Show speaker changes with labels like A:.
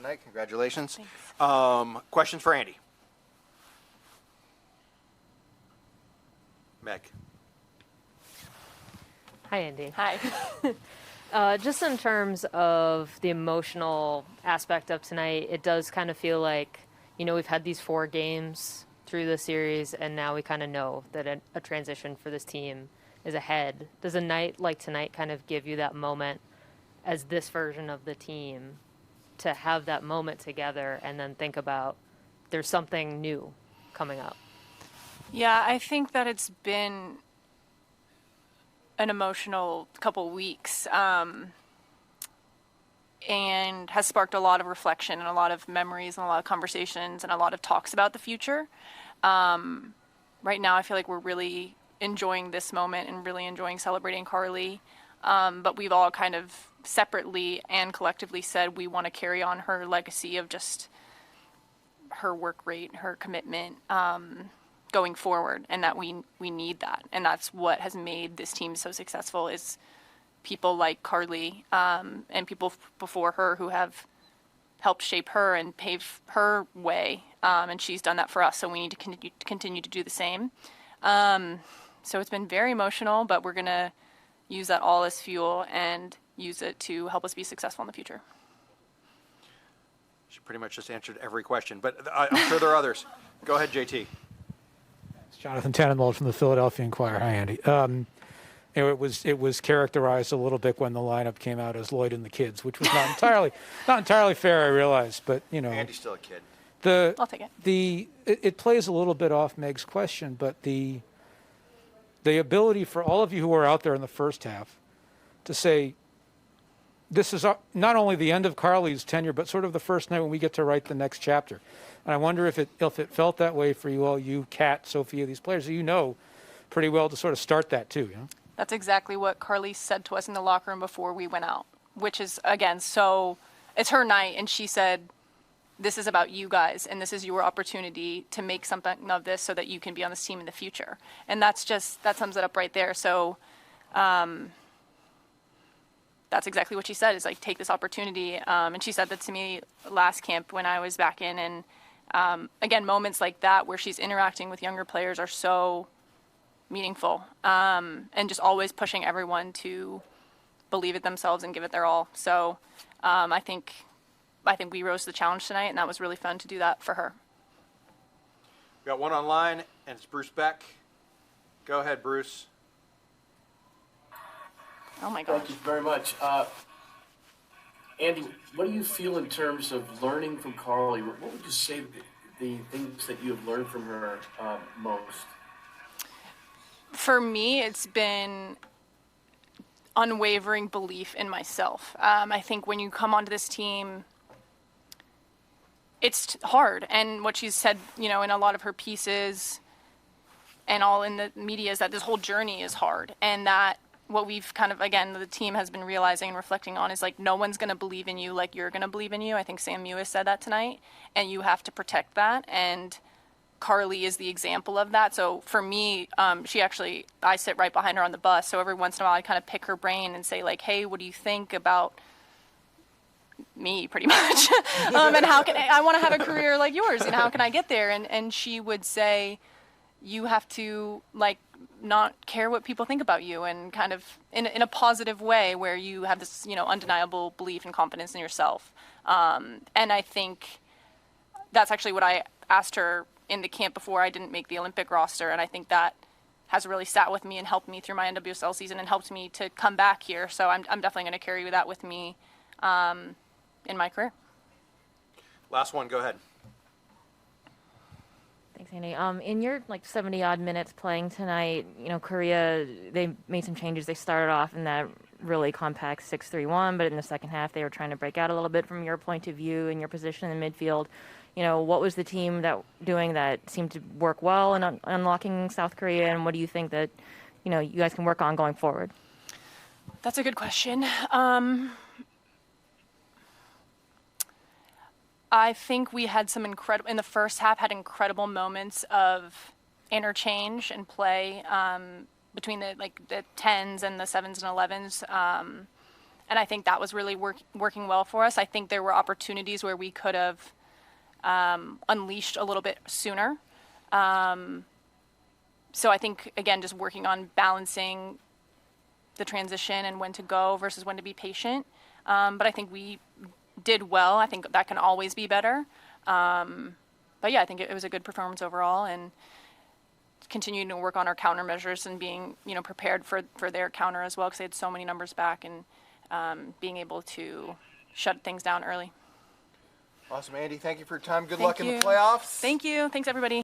A: tonight. Congratulations.
B: Thanks.
A: Questions for Andi? Meg.
C: Hi, Andi.
B: Hi.
C: Just in terms of the emotional aspect of tonight, it does kind of feel like, we've had these 4 games through the series, and now we kind of know that a transition for this team is ahead. Does a night like tonight kind of give you that moment as this version of the team to have that moment together and then think about there's something new coming up?
B: Yeah, I think that it's been an emotional couple weeks and has sparked a lot of reflection and a lot of memories and a lot of conversations and a lot of talks about the future. Right now, I feel like we're really enjoying this moment and really enjoying celebrating Carli. But we've all kind of separately and collectively said we want to carry on her legacy of just her work rate, her commitment, going forward, and that we need that, and that's what has made this team so successful is people like Carli and people before her who have helped shape her and pave her way, and she's done that for us, so we need to continue to do the same. So it's been very emotional, but we're going to use that all as fuel and use it to help us be successful in the future.
A: She pretty much just answered every question, but I'm sure there are others. Go ahead, JT.
D: Jonathan Tannenwald from the Philadelphia Inquirer. Hi, Andi. It was characterized a little bit when the lineup came out as Lloyd and the kids, which was not entirely fair. I realize, but
A: Andi's still a kid.
B: I'll take it.
D: It plays a little bit off Meg's question, but the ability for all of you who were out there in the first half to say, this is not only the end of Carli's tenure, but sort of the first night when we get to write the next chapter. And I wonder if it felt that way for you all, you, Kat, Sophia, these players that pretty well to sort of start that too.
B: That's exactly what Carli said to us in the locker room before we went out, which is, again, so it's her night, and she said, this is about you guys, and this is your opportunity to make something of this so that you can be on this team in the future. And that sums it up right there. So that's exactly what she said, is like, take this opportunity. And she said that to me last camp when I was back in, and again, moments like that where she's interacting with younger players are so meaningful, and just always pushing everyone to believe it themselves and give it their all. So I think we rose to the challenge tonight, and that was really fun to do that for her.
A: We got one online, and it's Bruce Beck. Go ahead, Bruce.
B: Oh my gosh.
E: Thank you very much. Andi, what do you feel in terms of learning from Carli? What would you say the things that you have learned from her most?
B: For me, it's been unwavering belief in myself. I think when you come onto this team, it's hard. And what she's said, in a lot of her pieces and all in the media is that this whole journey is hard. And that what we've kind of, again, the team has been realizing and reflecting on is like, no one's going to believe in you like you're going to believe in you. I think Sam Mewis said that tonight, and you have to protect that. And Carli is the example of that. So for me, I sit right behind her on the bus. So every once in a while I kind of pick her brain and say like, hey, what do you think about me, pretty much? And how can I want to have a career like yours, and how can I get there? And she would say, you have to like not care what people think about you, and kind of in a positive way where you have this, undeniable belief and confidence in yourself. And I think that's actually what I asked her in the camp before I didn't make the Olympic roster. And I think that has really sat with me and helped me through my NWSL season and helped me to come back here. So I'm definitely going to carry that with me in my career.
A: Last one, go ahead.
C: Thanks, Andi. In your 70-odd minutes playing tonight, Korea, they made some changes. They started off in that really compact 6-3-1, but in the second half they were trying to break out a little bit. From your point of view and your position in midfield, what was the team that seemed to work well in unlocking South Korea, and what do you think that you guys can work on going forward?
B: That's a good question. I think we had in the first half, had incredible moments of interchange and play between the 10s and the 7s and 11s. And I think that was really working well for us. I think there were opportunities where we could have unleashed a little bit sooner. So I think, again, just working on balancing the transition and when to go versus when to be patient. But I think we did well. I think that can always be better. But yeah, I think it was a good performance overall, and continuing to work on our countermeasures and being, prepared for their counter as well, because they had so many numbers back, and being able to shut things down early.
A: Awesome, Andi. Thank you for your time. Good
B: Thank
A: luck in
B: you.
A: the playoffs.
B: Thank you. Thanks, everybody.